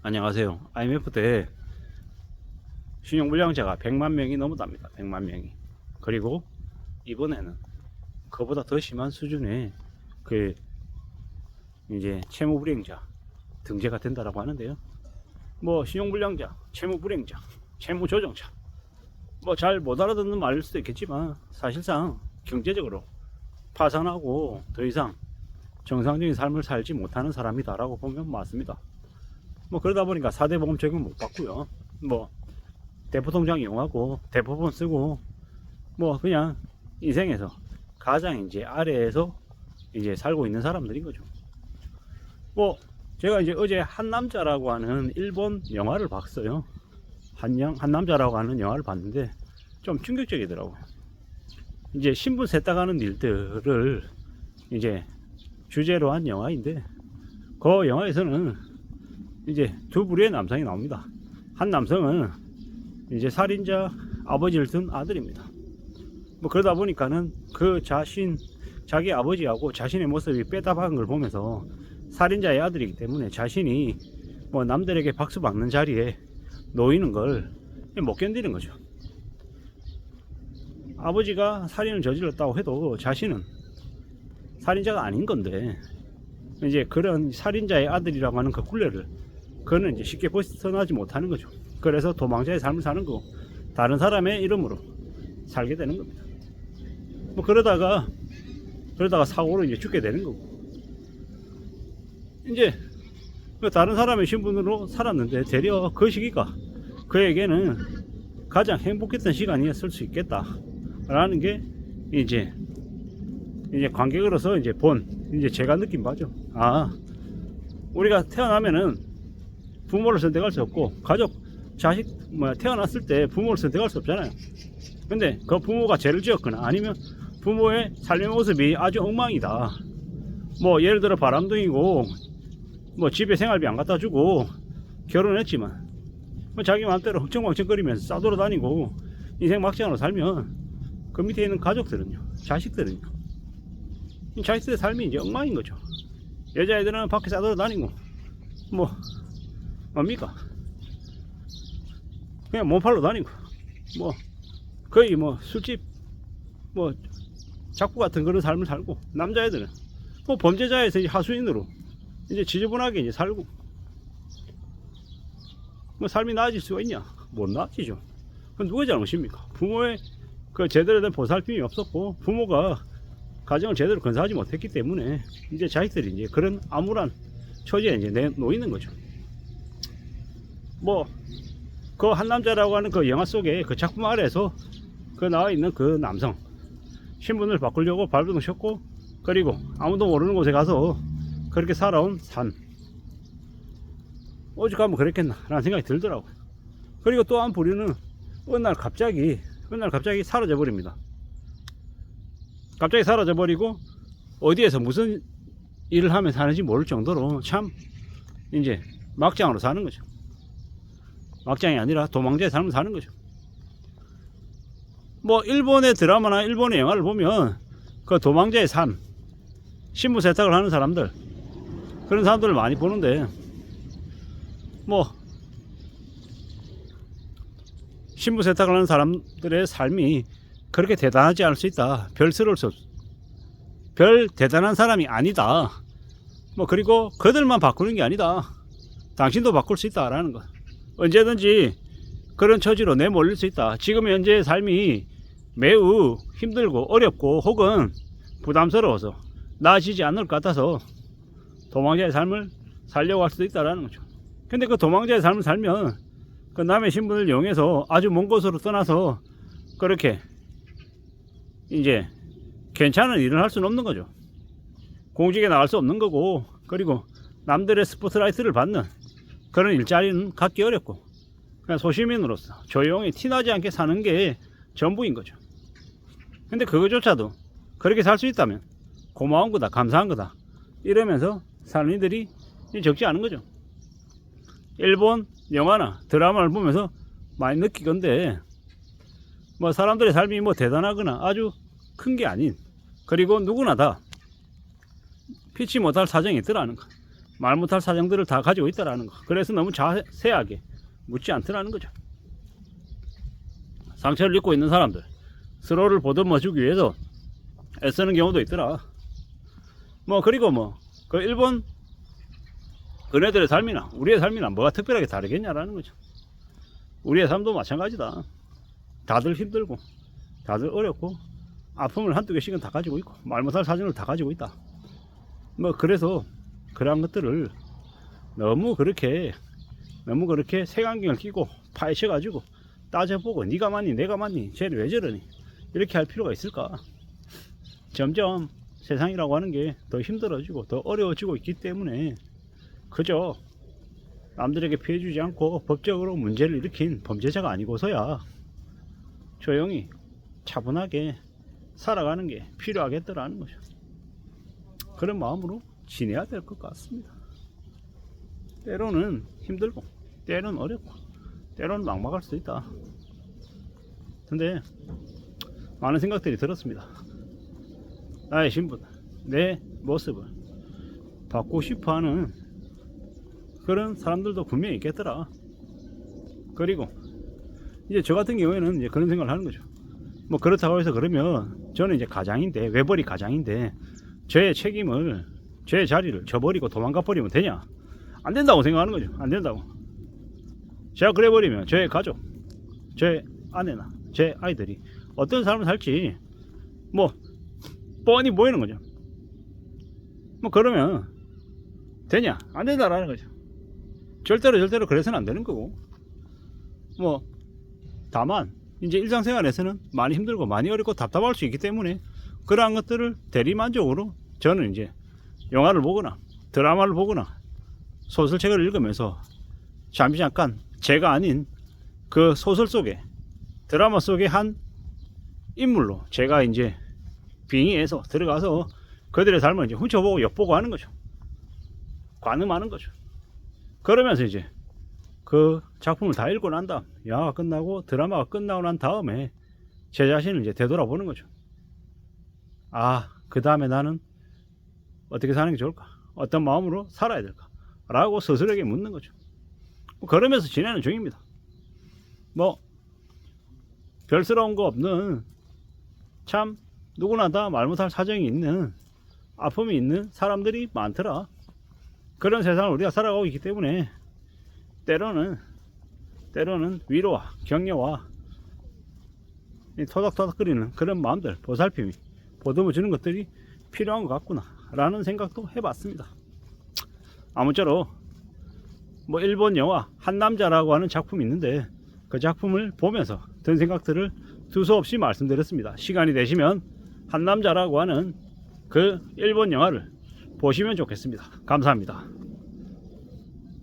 안녕하세요. IMF 때 신용불량자가 100만 명이 넘었답니다. 100만 명이. 그리고 이번에는 그보다 더 심한 수준의 그 이제 채무불이행자 등재가 된다라고 하는데요. 뭐 신용불량자, 채무불이행자, 채무조정자, 뭐 잘 못 알아듣는 말일 수도 있겠지만 사실상 경제적으로 파산하고 더 이상 정상적인 삶을 살지 못하는 사람이다라고 보면 맞습니다. 뭐 그러다 보니까 4대 보험 적용 못 받고요. 뭐 대포통장 이용하고 대포폰 쓰고 뭐 그냥 인생에서 가장 이제 아래에서 이제 살고 있는 사람들인 거죠. 뭐 제가 이제 어제 한남자라고 하는 일본 영화를 봤어요. 한남자라고 하는 영화를 봤는데 좀 충격적이더라고요. 이제 신분 세탁하는 일들을 이제 주제로 한 영화인데 그 영화에서는 이제 두 부류의 남성이 나옵니다. 한 남성은 이제 살인자 아버지를 둔 아들입니다. 뭐 그러다 보니까는 그 자기 아버지하고 자신의 모습이 빼다박은 걸 보면서 살인자의 아들이기 때문에 자신이 뭐 남들에게 박수 받는 자리에 놓이는 걸 못 견디는 거죠. 아버지가 살인을 저질렀다고 해도 자신은 살인자가 아닌 건데 이제 그런 살인자의 아들이라고 하는 그 굴레를 그는 이제 쉽게 벗어나지 못하는 거죠. 그래서 도망자의 삶을 사는 거고 다른 사람의 이름으로 살게 되는 겁니다. 뭐 그러다가 사고로 이제 죽게 되는 거고 이제 그 다른 사람의 신분으로 살았는데 되려 그 시기가 그에게는 가장 행복했던 시간이었을 수 있겠다 라는 게 이제 관객으로서 이제 이제 제가 느낀 바죠. 우리가 태어나면은 부모를 선택할 수 없고 자식 태어났을 때 부모를 선택할 수 없잖아요. 근데 그 부모가 죄를 지었거나 아니면 부모의 삶의 모습이 아주 엉망이다. 뭐 예를 들어 바람둥이고 뭐 집에 생활비 안 갖다 주고 결혼했지만 뭐 자기 마음대로 흥청망청거리면서 싸돌아다니고 인생 막장으로 살면 그 밑에 있는 가족들은요, 자식들은요, 자식들의 삶이 이제 엉망인 거죠. 여자애들은 밖에 싸돌아다니고 뭐 뭡니까? 그냥 몸팔로 다니고 뭐 거의 뭐 술집 뭐 작부 같은 그런 삶을 살고 남자애들은 뭐 범죄자에서 하수인으로 이제 지저분하게 이제 살고 뭐 삶이 나아질 수가 있냐? 못 나아지죠. 그건 누구의 잘못입니까? 부모의 그 제대로 된 보살핌이 없었고 부모가 가정을 제대로 건사하지 못했기 때문에 이제 자식들이 이제 그런 암울한 처지에 이제 놓이는 거죠. 뭐 그 한남자라고 하는 그 영화 속에 그 작품 아래에서 그 나와 있는 그 남성 신분을 바꾸려고 발버둥 쳤고 그리고 아무도 모르는 곳에 가서 그렇게 살아온 삶 오죽하면 그랬겠나 라는 생각이 들더라고요. 그리고 또 한 부류는 어느 날 갑자기 사라져 버립니다. 갑자기 사라져 버리고 어디에서 무슨 일을 하면 사는지 모를 정도로 참 이제 막장으로 사는 거죠. 막장이 아니라 도망자의 삶을 사는 거죠. 뭐 일본의 드라마나 일본의 영화를 보면 그 도망자의 삶, 신분 세탁을 하는 사람들 그런 사람들을 많이 보는데 뭐 신분 세탁을 하는 사람들의 삶이 그렇게 대단하지 않을 수 있다. 별 대단한 사람이 아니다. 뭐 그리고 그들만 바꾸는 게 아니다. 당신도 바꿀 수 있다라는 것. 언제든지 그런 처지로 내몰릴 수 있다. 지금 현재의 삶이 매우 힘들고 어렵고 혹은 부담스러워서 나아지지 않을 것 같아서 도망자의 삶을 살려고 할 수도 있다라는 거죠. 근데 그 도망자의 삶을 살면 그 남의 신분을 이용해서 아주 먼 곳으로 떠나서 그렇게 이제 괜찮은 일을 할 수는 없는 거죠. 공직에 나갈 수 없는 거고 그리고 남들의 스포트라이트를 받는 그런 일자리는 갖기 어렵고 그냥 소시민으로서 조용히 티나지 않게 사는 게 전부인 거죠. 근데 그거조차도 그렇게 살 수 있다면 고마운 거다, 감사한 거다 이러면서 사는 이들이 적지 않은 거죠. 일본 영화나 드라마를 보면서 많이 느끼건데 뭐 사람들의 삶이 뭐 대단하거나 아주 큰 게 아닌 그리고 누구나 다 피치 못할 사정이 있더라는 거. 말 못할 사정들을 다 가지고 있다라는 거. 그래서 너무 자세하게 묻지 않더라는 거죠. 상처를 입고 있는 사람들 서로를 보듬어주기 위해서 애쓰는 경우도 있더라. 뭐 그리고 뭐 그 일본 그네들의 삶이나 우리의 삶이나 뭐가 특별하게 다르겠냐라는 거죠. 우리의 삶도 마찬가지다. 다들 힘들고 다들 어렵고 아픔을 한두 개씩은 다 가지고 있고 말 못할 사정을 다 가지고 있다. 뭐 그래서 그러한 것들을 너무 그렇게 색안경을 끼고 파헤쳐 가지고 따져보고 네가 맞니 내가 맞니 쟤는 왜 저러니 이렇게 할 필요가 있을까. 점점 세상이라고 하는 게 더 힘들어지고 더 어려워지고 있기 때문에 그저 남들에게 피해주지 않고 법적으로 문제를 일으킨 범죄자가 아니고서야 조용히 차분하게 살아가는 게 필요하겠더라는 거죠. 그런 마음으로 지내야 될 것 같습니다. 때로는 힘들고 때로는 어렵고 때로는 막막할 수도 있다. 근데 많은 생각들이 들었습니다. 나의 신분, 내 모습을 바꾸고 싶어하는 그런 사람들도 분명히 있겠더라. 그리고 이제 저 같은 경우에는 이제 그런 생각을 하는 거죠. 뭐 그렇다고 해서 그러면 저는 이제 가장인데 외벌이 가장인데 저의 책임을 저의 자리를 저버리고 도망가 버리면 되냐? 안 된다고 생각하는 거죠. 안 된다고. 제가 그래 버리면 저의 가족, 저의 아내나 제 아이들이 어떤 삶을 살지 뭐 뻔히 보이는 거죠. 뭐 그러면 되냐? 안 된다라는 거죠. 절대로 그래서는 안 되는 거고. 뭐 다만 이제 일상생활에서는 많이 힘들고 많이 어렵고 답답할 수 있기 때문에 그러한 것들을 대리만족으로 저는 이제 영화를 보거나 드라마를 보거나 소설책을 읽으면서 잠깐 제가 아닌 그 소설 속에 드라마 속의 한 인물로 제가 이제 빙의해서 들어가서 그들의 삶을 이제 훔쳐보고 엿보고 하는 거죠. 관음하는 거죠. 그러면서 이제 그 작품을 다 읽고 난 다음 영화가 끝나고 드라마가 끝나고 난 다음에 제 자신을 이제 되돌아보는 거죠. 아, 그 다음에 나는 어떻게 사는 게 좋을까? 어떤 마음으로 살아야 될까? 라고 스스로에게 묻는 거죠. 그러면서 지내는 중입니다. 뭐 별스러운 거 없는 참 누구나 다 말 못할 사정이 있는 아픔이 있는 사람들이 많더라. 그런 세상을 우리가 살아가고 있기 때문에 때로는 위로와 격려와 토닥토닥거리는 그런 마음들 보살핌이 보듬어 주는 것들이 필요한 것 같구나 라는 생각도 해봤습니다. 아무쪼록 뭐 일본 영화 한남자라고 하는 작품이 있는데 그 작품을 보면서 든 생각들을 두서없이 말씀드렸습니다. 시간이 되시면 한남자라고 하는 그 일본 영화를 보시면 좋겠습니다. 감사합니다.